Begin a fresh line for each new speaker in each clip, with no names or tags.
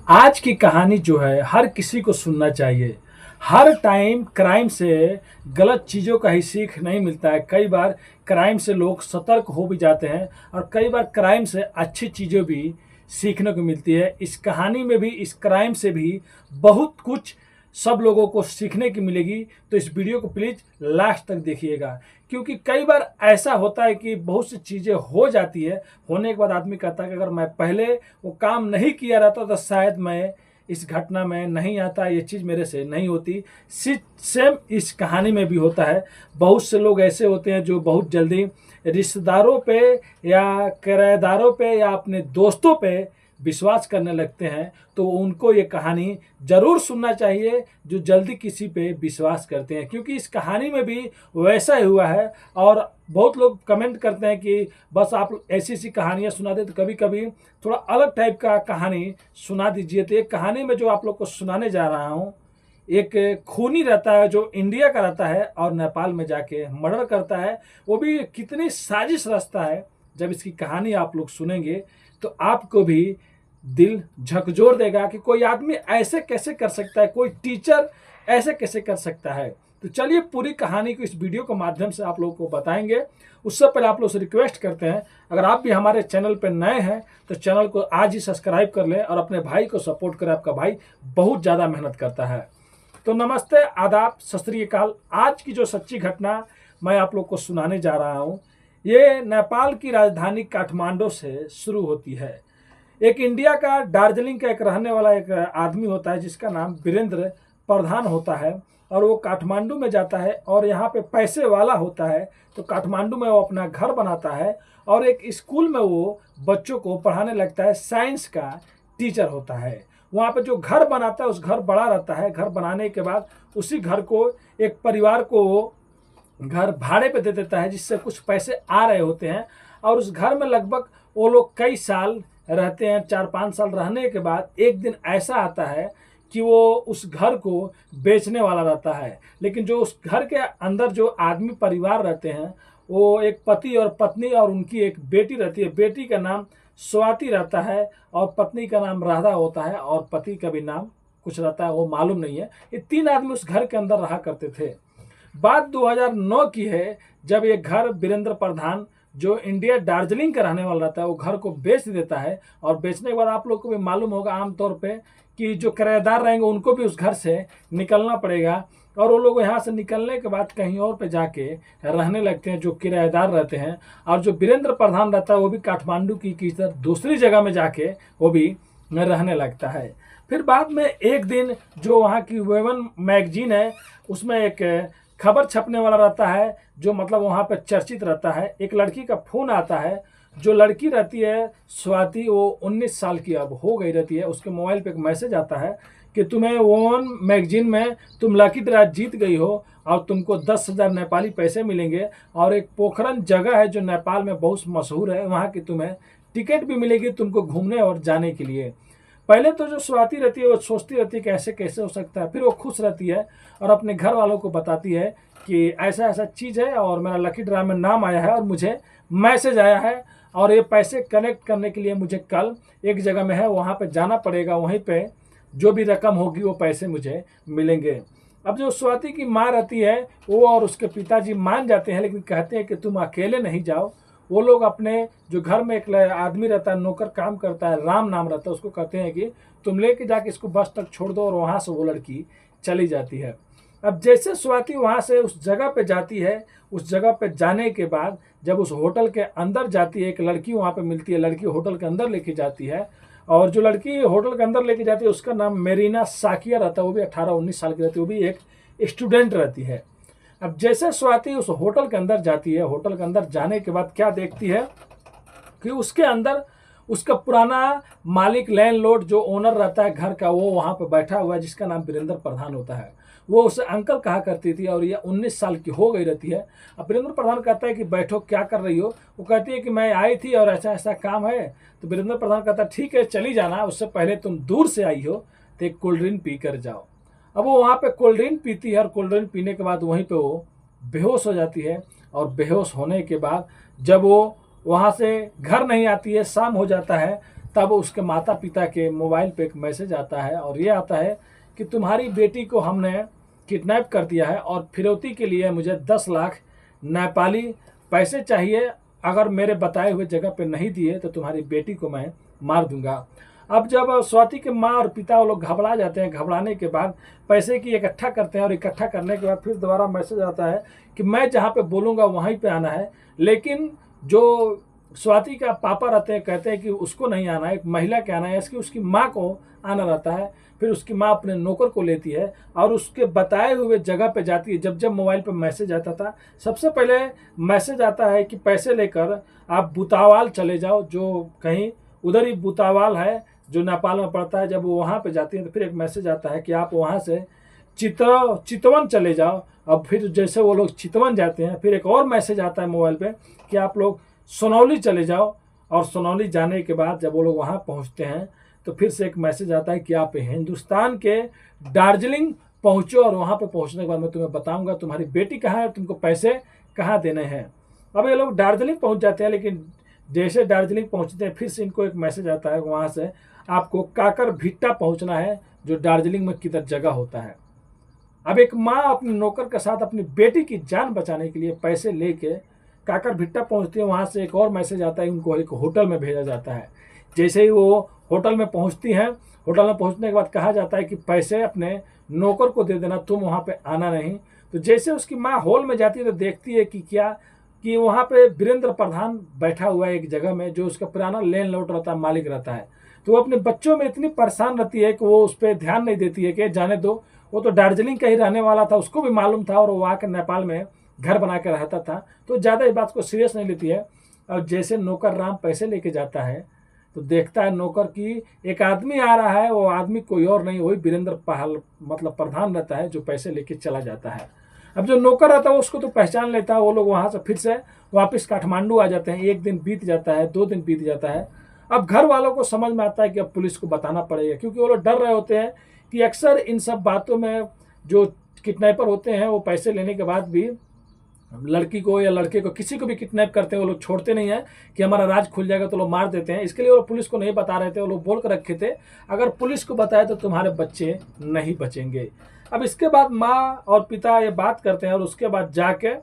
आज की कहानी जो है हर किसी को सुनना चाहिए। हर टाइम क्राइम से गलत चीज़ों का ही सीख नहीं मिलता है। कई बार क्राइम से लोग सतर्क हो भी जाते हैं और कई बार क्राइम से अच्छी चीज़ें भी सीखने को मिलती है। इस कहानी में भी इस क्राइम से भी बहुत कुछ सब लोगों को सीखने की मिलेगी। तो इस वीडियो को प्लीज़ लास्ट तक देखिएगा, क्योंकि कई बार ऐसा होता है कि बहुत सी चीज़ें हो जाती है। होने के बाद आदमी कहता है कि अगर मैं पहले वो काम नहीं किया रहता तो शायद मैं इस घटना में नहीं आता, ये चीज़ मेरे से नहीं होती। सेम इस कहानी में भी होता है। बहुत से लोग ऐसे होते हैं जो बहुत जल्दी रिश्तेदारों पे या किराएदारों पे या अपने दोस्तों पे विश्वास करने लगते हैं। तो उनको ये कहानी ज़रूर सुनना चाहिए जो जल्दी किसी पे विश्वास करते हैं, क्योंकि इस कहानी में भी वैसा ही हुआ है। और बहुत लोग कमेंट करते हैं कि बस आप ऐसी ऐसी कहानियाँ सुना दें, तो कभी कभी थोड़ा अलग टाइप का कहानी सुना दीजिए। तो एक कहानी में जो आप लोग को सुनाने जा रहा हूँ, एक खूनी रहता है जो इंडिया का रहता है और नेपाल में जाके मर्डर करता है। वो भी कितनी साजिश रचता है। जब इसकी कहानी आप लोग सुनेंगे तो आपको भी दिल झकझोर देगा कि कोई आदमी ऐसे कैसे कर सकता है, कोई टीचर ऐसे कैसे कर सकता है। तो चलिए पूरी कहानी को इस वीडियो के माध्यम से आप लोगों को बताएंगे। उससे पहले आप लोग से रिक्वेस्ट करते हैं, अगर आप भी हमारे चैनल पर नए हैं तो चैनल को आज ही सब्सक्राइब कर लें और अपने भाई को सपोर्ट करें। आपका भाई बहुत ज़्यादा मेहनत करता है। तो नमस्ते, आदाब, सत श्री अकाल। आज की जो सच्ची घटना मैं आप लोग को सुनाने जा रहा हूँ, ये नेपाल की राजधानी काठमांडू से शुरू होती है। एक इंडिया का दार्जिलिंग का एक रहने वाला एक आदमी होता है जिसका नाम वीरेंद्र प्रधान होता है। और वो काठमांडू में जाता है और यहाँ पे पैसे वाला होता है। तो काठमांडू में वो अपना घर बनाता है और एक स्कूल में वो बच्चों को पढ़ाने लगता है। साइंस का टीचर होता है। वहाँ पे जो घर बनाता है उस घर बड़ा रहता है। घर बनाने के बाद उसी घर को एक परिवार को वो घर भाड़े पे दे देता है, जिससे कुछ पैसे आ रहे होते हैं। और उस घर में लगभग वो लोग कई साल रहते हैं। 4-5 साल रहने के बाद एक दिन ऐसा आता है कि वो उस घर को बेचने वाला रहता है। लेकिन जो उस घर के अंदर जो आदमी परिवार रहते हैं, वो एक पति और पत्नी और उनकी एक बेटी रहती है। बेटी का नाम स्वाति रहता है और पत्नी का नाम राधा होता है और पति का भी नाम कुछ रहता है, वो मालूम नहीं है। ये 3 आदमी उस घर के अंदर रहा करते थे। बात 2009 की है, जब ये घर वीरेंद्र प्रधान जो इंडिया दार्जिलिंग का रहने वाला रहता है वो घर को बेच देता है। और बेचने के बाद आप लोग को भी मालूम होगा आमतौर पे कि जो किराएदार रहेंगे उनको भी उस घर से निकलना पड़ेगा। और वो लोग यहाँ से निकलने के बाद कहीं और पे जाके रहने लगते हैं जो किराएदार रहते हैं। और जो वीरेंद्र प्रधान रहता है वो भी काठमांडू की तरह दूसरी जगह में जाके वो भी रहने लगता है। फिर बाद में एक दिन जो वहाँ की वेवन मैगजीन है उसमें एक खबर छपने वाला रहता है, जो मतलब वहाँ पे चर्चित रहता है। एक लड़की का फोन आता है। जो लड़की रहती है स्वाति, वो 19 साल की अब हो गई रहती है। उसके मोबाइल पे एक मैसेज आता है कि तुम्हें वोन मैगजीन में तुम लकी ड्रा जीत गई हो और तुमको 10,000 नेपाली पैसे मिलेंगे। और एक पोखरन जगह है जो नेपाल में बहुत मशहूर है, वहाँ की तुम्हें टिकट भी मिलेगी तुमको घूमने और जाने के लिए। पहले तो जो स्वाति रहती है वो सोचती रहती है कि ऐसे कैसे हो सकता है। फिर वो खुश रहती है और अपने घर वालों को बताती है कि ऐसा ऐसा चीज़ है और मेरा लकी ड्रा में नाम आया है और मुझे मैसेज आया है और ये पैसे कनेक्ट करने के लिए मुझे कल एक जगह में है वहाँ पे जाना पड़ेगा। वहीं पे जो भी रकम होगी वो पैसे मुझे मिलेंगे। अब जो स्वाति की माँ रहती है वो और उसके पिताजी मान जाते हैं, लेकिन कहते हैं कि तुम अकेले नहीं जाओ। वो लोग अपने जो घर में एक आदमी रहता है, नौकर काम करता है, राम नाम रहता है, उसको कहते हैं कि तुम लेके जाके इसको बस तक छोड़ दो। और वहाँ से वो लड़की चली जाती है। अब जैसे स्वाति वहाँ से उस जगह पे जाती है, उस जगह पे जाने के बाद जब उस होटल के अंदर जाती है, एक लड़की वहाँ पे मिलती है। लड़की होटल के अंदर लेके जाती है और जो लड़की होटल के अंदर लेके जाती है उसका नाम मेरीना साकिया रहता है। वो भी 18-19 साल की रहती है, वो भी एक स्टूडेंट रहती है। अब जैसे स्वाति उस होटल के अंदर जाती है, होटल के अंदर जाने के बाद क्या देखती है कि उसके अंदर उसका पुराना मालिक लैंडलॉर्ड जो ओनर रहता है घर का, वो वहाँ पे बैठा हुआ है, जिसका नाम वीरेंद्र प्रधान होता है। वो उसे अंकल कहा करती थी और ये 19 साल की हो गई रहती है। अब वीरेंद्र प्रधान कहता है कि बैठो, क्या कर रही हो। वो कहती है कि मैं आई थी और ऐसा ऐसा काम है। तो वीरेंद्र प्रधान कहता है ठीक है चली जाना, उससे पहले तुम दूर से आई हो तो एक कोल्ड ड्रिंक पी कर जाओ। अब वो वहाँ पे कोल्ड ड्रिंक पीती है और कोल्ड ड्रिंक पीने के बाद वहीं पे वो बेहोश हो जाती है। और बेहोश होने के बाद जब वो वहाँ से घर नहीं आती है, शाम हो जाता है, तब उसके माता पिता के मोबाइल पे एक मैसेज आता है और ये आता है कि तुम्हारी बेटी को हमने किडनैप कर दिया है और फिरौती के लिए मुझे 10 लाख नेपाली पैसे चाहिए। अगर मेरे बताए हुए जगह पे नहीं दिए तो तुम्हारी बेटी को मैं मार दूंगा। अब जब स्वाति के माँ और पिता वो लोग घबरा जाते हैं, घबराने के बाद पैसे की इकट्ठा करते हैं और इकट्ठा करने के बाद फिर दोबारा मैसेज आता है कि मैं जहाँ पे बोलूँगा वहीं पे आना है। लेकिन जो स्वाति का पापा रहते हैं कहते हैं कि उसको नहीं आना है, एक महिला के आना है, इसकी उसकी माँ को आना रहता है। फिर उसकी माँ अपने नौकर को लेती है और उसके बताए हुए जगह पे जाती है। जब जब मोबाइल पे मैसेज आता था, सबसे पहले मैसेज आता है कि पैसे लेकर आप बुतावाल चले जाओ, जो कहीं उधर ही बुतावाल है जो नेपाल में पड़ता है। जब वो वहाँ पे जाती है तो फिर एक मैसेज आता है कि आप वहाँ से चितवन चले जाओ। अब फिर जैसे वो लोग चितवन जाते हैं, फिर एक और मैसेज आता है मोबाइल पे कि आप लोग सोनौली चले जाओ। और सोनौली जाने के बाद जब वो लोग वहाँ पहुँचते हैं तो फिर से एक मैसेज आता है कि आप हिंदुस्तान के दार्जिलिंग पहुँचो और वहाँ पे पहुँचने के बाद मैं तुम्हें बताऊँगा तुम्हारी बेटी कहाँ है और तुमको पैसे कहाँ देने हैं। अब ये लोग दार्जिलिंग पहुँच जाते हैं, लेकिन जैसे दार्जिलिंग पहुँचते हैं फिर से इनको एक मैसेज आता है वहाँ से आपको काकर भिट्टा पहुँचना है, जो दार्जिलिंग में किधर जगह होता है। अब एक माँ अपने नौकर के साथ अपनी बेटी की जान बचाने के लिए पैसे लेके काकर भिट्टा पहुँचती है। वहाँ से एक और मैसेज आता है, उनको एक होटल में भेजा जाता है। जैसे ही वो होटल में पहुँचती हैं, होटल में पहुँचने के बाद कहा जाता है कि पैसे अपने नौकर को दे देना, तुम वहाँ पे आना नहीं। तो जैसे उसकी माँ हॉल में जाती है तो देखती है कि वहाँ पे वीरेंद्र प्रधान बैठा हुआ है एक जगह में, जो उसका पुराना लैंडलॉर्ड रहता है, मालिक रहता है। तो वो अपने बच्चों में इतनी परेशान रहती है कि वो उस पर ध्यान नहीं देती है कि जाने दो, वो तो दार्जिलिंग का ही रहने वाला था, उसको भी मालूम था और वो आकर नेपाल में घर बना कर रहता था, तो ज़्यादा इस बात को सीरियस नहीं लेती है। और जैसे नौकर राम पैसे लेके जाता है तो देखता है नौकर की एक आदमी आ रहा है, वो आदमी कोई और नहीं, वही वीरेंद्र पहल मतलब प्रधान रहता है जो पैसे लेके चला जाता है। अब जो नौकर रहता है उसको तो पहचान लेता है। वो लोग वहाँ से फिर से वापस काठमांडू आ जाते हैं। एक दिन बीत जाता है, 2 दिन बीत जाता है। अब घर वालों को समझ में आता है कि अब पुलिस को बताना पड़ेगा, क्योंकि वो लोग डर रहे होते हैं कि अक्सर इन सब बातों में जो किडनैपर होते हैं वो पैसे लेने के बाद भी लड़की को या लड़के को किसी को भी किडनैप करते हैं, वो लोग छोड़ते नहीं है कि हमारा राज खुल जाएगा तो लोग मार देते हैं। इसके लिए वो पुलिस को नहीं बता रहे थे, वो लोग बोल कर रखे थे अगर पुलिस को बताए तो तुम्हारे बच्चे नहीं बचेंगे। अब इसके बाद माँ और पिता ये बात करते हैं और उसके बाद जाके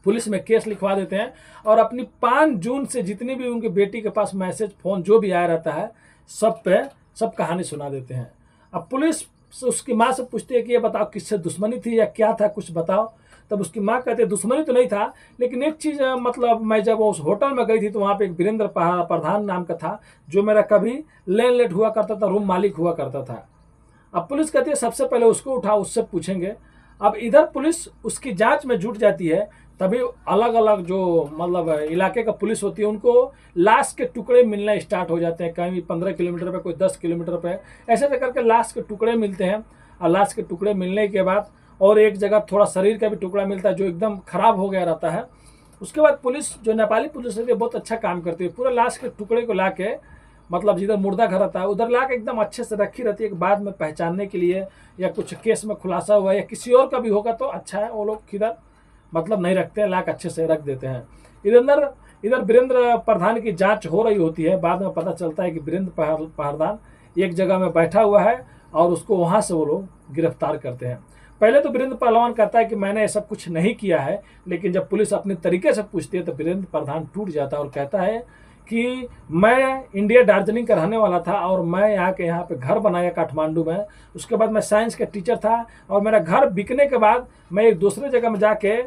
पुलिस में केस लिखवा देते हैं और अपनी 5 जून से जितनी भी उनकी बेटी के पास मैसेज फोन जो भी आया रहता है सब कहानी सुना देते हैं। अब पुलिस उसकी माँ से पूछती है कि ये बताओ किससे दुश्मनी थी या क्या था, कुछ बताओ। तब उसकी माँ कहती है दुश्मनी तो नहीं था, लेकिन एक चीज़ मतलब मैं जब उस होटल में गई थी तो वहाँ पे एक वीरेंद्र प्रधान नाम का था जो मेरा कभी लैंडलॉर्ड हुआ करता था, रूम मालिक हुआ करता था। अब पुलिस कहती है सबसे पहले उसको उठाओ, उससे पूछेंगे। अब इधर पुलिस उसकी जांच में जुट जाती है, तभी अलग अलग जो मतलब इलाके का पुलिस होती है उनको लाश के टुकड़े मिलना स्टार्ट हो जाते हैं। कहीं 15 किलोमीटर पे, कोई 10 किलोमीटर पे, ऐसे करके लाश के टुकड़े मिलते हैं। और लाश के टुकड़े मिलने के बाद और एक जगह थोड़ा शरीर का भी टुकड़ा मिलता है जो एकदम खराब हो गया रहता है। उसके बाद पुलिस जो नेपाली पुलिस रहती है बहुत अच्छा काम करती है। पूरे लाश के टुकड़े को ला के मतलब जिधर मुर्दा घर रहता है उधर ला के एकदम अच्छे से रखी रहती है कि बाद में पहचानने के लिए या कुछ केस में खुलासा हुआ या किसी और का भी होगा तो अच्छा है, वो लोग किधर मतलब नहीं रखते हैं, ला के अच्छे से रख देते हैं। इधर वीरेंद्र प्रधान की जांच हो रही होती है। बाद में पता चलता है कि वीरेंद्र प्रधान एक जगह में बैठा हुआ है और उसको वहाँ से वो लोग गिरफ्तार करते हैं। पहले तो वीरेंद्र पहलवान कहता है कि मैंने ऐसा कुछ नहीं किया है, लेकिन जब पुलिस अपने तरीके से पूछती है तो वीरेंद्र प्रधान टूट जाता है और कहता है कि मैं इंडिया दार्जिलिंग का रहने वाला था और मैं यहाँ पे घर बनाया काठमांडू में। उसके बाद मैं साइंस का टीचर था और मेरा घर बिकने के बाद मैं एक दूसरे जगह में जाके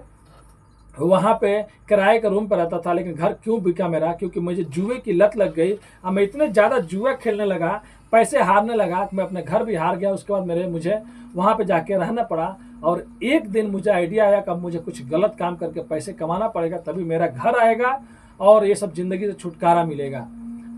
वहाँ पे किराए का रूम पर रहता था। लेकिन घर क्यों बिका मेरा, क्योंकि मुझे जुए की लत लग गई और मैं इतने ज़्यादा जुआ खेलने लगा, पैसे हारने लगा कि मैं अपने घर भी हार गया। उसके बाद मुझे वहाँ पे जाके रहना पड़ा और एक दिन मुझे आइडिया आया कि अब मुझे कुछ गलत काम करके पैसे कमाना पड़ेगा, तभी मेरा घर आएगा और ये सब ज़िंदगी से छुटकारा मिलेगा।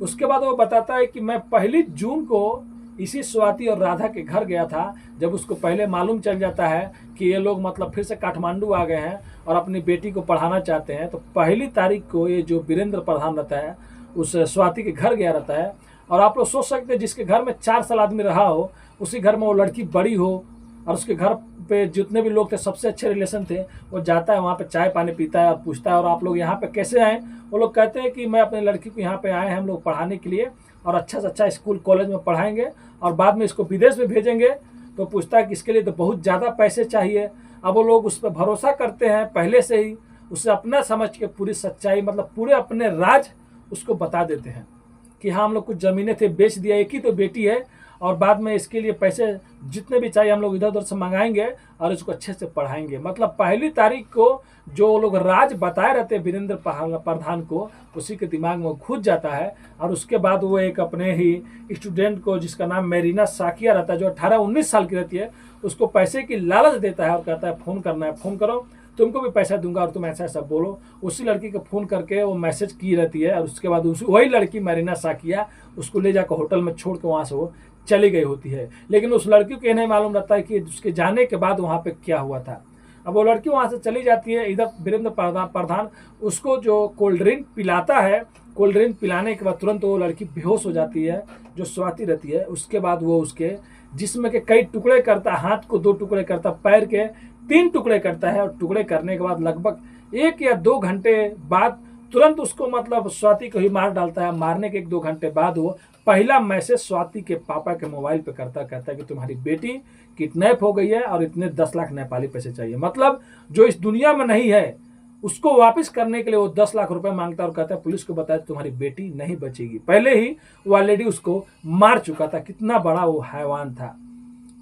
उसके बाद वो बताता है कि मैं 1 जून को इसी स्वाति और राधा के घर गया था। जब उसको पहले मालूम चल जाता है कि ये लोग मतलब फिर से काठमांडू आ गए हैं और अपनी बेटी को पढ़ाना चाहते हैं, तो 1 तारीख को ये जो वीरेंद्र प्रधान रहता है उस स्वाति के घर गया रहता है। और आप लोग सोच सकते हैं जिसके घर में 4 साल आदमी रहा हो, उसी घर में वो लड़की बड़ी हो और उसके घर पे जितने भी लोग थे सबसे अच्छे रिलेशन थे, वो जाता है वहाँ पे चाय पानी पीता है और पूछता है और आप लोग यहाँ पे कैसे आए। वो लोग कहते हैं कि मैं अपने लड़की को यहाँ पे आए हैं हम लोग पढ़ाने के लिए और अच्छा से अच्छा स्कूल कॉलेज में पढ़ाएंगे और बाद में इसको विदेश में भेजेंगे। तो पूछता है कि इसके लिए तो बहुत ज़्यादा पैसे चाहिए। अब वो लोग उस पर भरोसा करते हैं पहले से ही, उसे अपना समझ के पूरी सच्चाई मतलब पूरे अपने राज उसको बता देते हैं कि हाँ हम लोग कुछ ज़मीनें थे बेच दिया, एक ही तो बेटी है और बाद में इसके लिए पैसे जितने भी चाहिए हम लोग इधर उधर से मंगाएंगे और इसको अच्छे से पढ़ाएंगे। मतलब पहली तारीख को जो लोग राज बताए रहते हैं वीरेंद्र प्रधान को, उसी के दिमाग में घुस जाता है और उसके बाद वो एक अपने ही स्टूडेंट को जिसका नाम मेरीना साकिया रहता है, जो 18-19 साल की रहती है, उसको पैसे की लालच देता है और कहता है फ़ोन करना है, फ़ोन करो तुमको भी पैसा दूंगा और तुम ऐसा ऐसा बोलो। उसी लड़की को फ़ोन करके वो मैसेज की रहती है और उसके बाद वही लड़की मेरीना साकिया उसको ले जाकर होटल में छोड़ के वहाँ से वो चली गई होती है। लेकिन उस लड़की को ये नहीं मालूम रहता है कि उसके जाने के बाद वहाँ पे क्या हुआ था। अब वो लड़की वहाँ से चली जाती है, इधर वीरेंद्र प्रधान उसको जो कोल्ड ड्रिंक पिलाता है, कोल्ड ड्रिंक पिलाने के बाद तुरंत वो लड़की बेहोश हो जाती है जो स्वाति रहती है। उसके बाद वो उसके जिस्म के कई टुकड़े करता है, हाथ को 2 टुकड़े करता, पैर के 3 टुकड़े करता है और टुकड़े करने के बाद लगभग 1 या 2 घंटे बाद तुरंत उसको मतलब स्वाति को ही मार डालता है। मारने के 1-2 घंटे बाद वो पहला मैसेज स्वाति के पापा के मोबाइल पे करता, कहता है कि तुम्हारी बेटी किडनैप हो गई है और इतने 10 लाख नेपाली पैसे चाहिए। मतलब जो इस दुनिया में नहीं है उसको वापस करने के लिए वो 10 लाख रुपए मांगता और कहता है पुलिस को बताया तुम्हारी बेटी नहीं बचेगी। पहले ही वो ऑलरेडी उसको मार चुका था, कितना बड़ा वो हैवान था।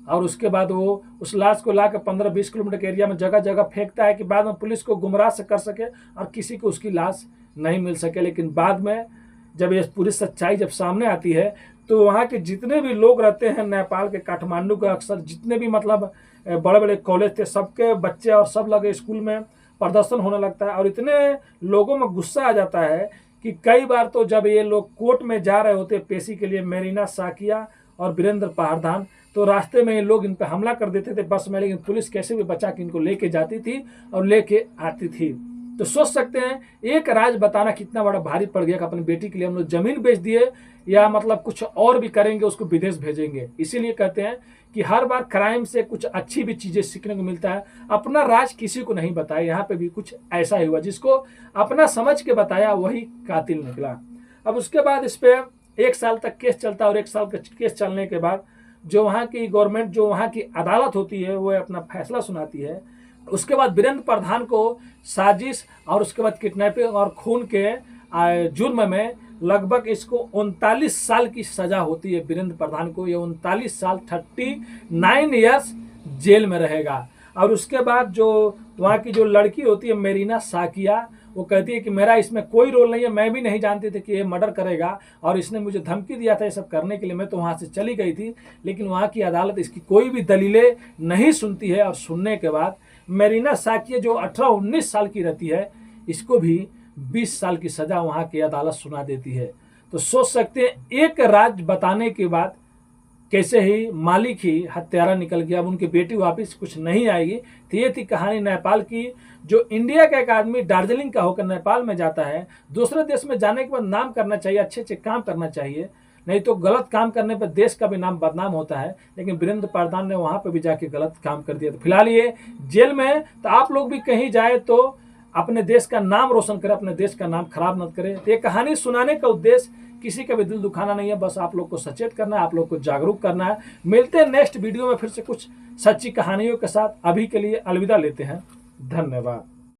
और उसके बाद वो उस लाश को लाकर 15-20 किलोमीटर के एरिया में जगह जगह फेंकता है कि बाद में पुलिस को गुमराह से कर सके और किसी को उसकी लाश नहीं मिल सके। लेकिन बाद में जब ये पूरी सच्चाई जब सामने आती है तो वहाँ के जितने भी लोग रहते हैं नेपाल के काठमांडू के, अक्सर जितने भी मतलब बड़े बड़े कॉलेज थे, सबके बच्चे और सब लगे स्कूल में प्रदर्शन होने लगता है। और इतने लोगों में गुस्सा आ जाता है कि कई बार तो जब ये लोग कोर्ट में जा रहे होते पेशी के लिए, मेरीना साकिया और वीरेंद्र प्रधान, तो रास्ते में ये लोग इन पर हमला कर देते थे बस में, लेकिन पुलिस कैसे भी बचा के इनको लेके जाती थी और लेके आती थी। तो सोच सकते हैं एक राज बताना कितना बड़ा भारी पड़ गया कि अपनी बेटी के लिए हम लोग जमीन बेच दिए या मतलब कुछ और भी करेंगे, उसको विदेश भेजेंगे। इसीलिए कहते हैं कि हर बार क्राइम से कुछ अच्छी भी चीज़ें सीखने को मिलता है। अपना राज किसी को नहीं बताया, यहाँ पे भी कुछ ऐसा ही हुआ, जिसको अपना समझ के बताया वही कातिल निकला। अब उसके बाद इस पर 1 साल तक केस चलता है और 1 साल का केस चलने के बाद जो वहाँ की गवर्नमेंट, जो वहाँ की अदालत होती है, वो अपना फैसला सुनाती है। उसके बाद वीरेंद्र प्रधान को साजिश और उसके बाद किडनैपिंग और खून के जुर्म में लगभग इसको 39 साल की सजा होती है। वीरेंद्र प्रधान को ये 39 साल 39 ईयर्स जेल में रहेगा। और उसके बाद जो वहाँ की जो लड़की होती है मेरीना साकिया, वो कहती है कि मेरा इसमें कोई रोल नहीं है, मैं भी नहीं जानती थी कि ये मर्डर करेगा और इसने मुझे धमकी दिया था ये सब करने के लिए, मैं तो वहाँ से चली गई थी। लेकिन वहाँ की अदालत इसकी कोई भी दलीलें नहीं सुनती है और सुनने के बाद मेरीना साकिया जो 18-19 साल की रहती है, इसको भी 20 साल की सज़ा वहाँ की अदालत सुना देती है। तो सोच सकते हैं एक राज बताने के बाद कैसे ही मालिक ही हत्यारा निकल गया। अब उनकी बेटी वापस कुछ नहीं आएगी। तो ये थी कहानी नेपाल की। जो इंडिया का एक आदमी दार्जिलिंग का होकर नेपाल में जाता है, दूसरे देश में जाने के बाद नाम करना चाहिए, अच्छे अच्छे काम करना चाहिए, नहीं तो गलत काम करने पर देश का भी नाम बदनाम होता है। लेकिन वीरेंद्र प्रधान ने वहाँ पर भी जाके गलत काम कर दिया। तो फिलहाल ये जेल में। तो आप लोग भी कहीं जाए तो अपने देश का नाम रोशन करें, अपने देश का नाम खराब मत करें। तो ये कहानी सुनाने का उद्देश्य किसी का भी दिल दुखाना नहीं है, बस आप लोग को सचेत करना है, आप लोग को जागरूक करना है। मिलते हैं नेक्स्ट वीडियो में फिर से कुछ सच्ची कहानियों के साथ। अभी के लिए अलविदा लेते हैं। धन्यवाद।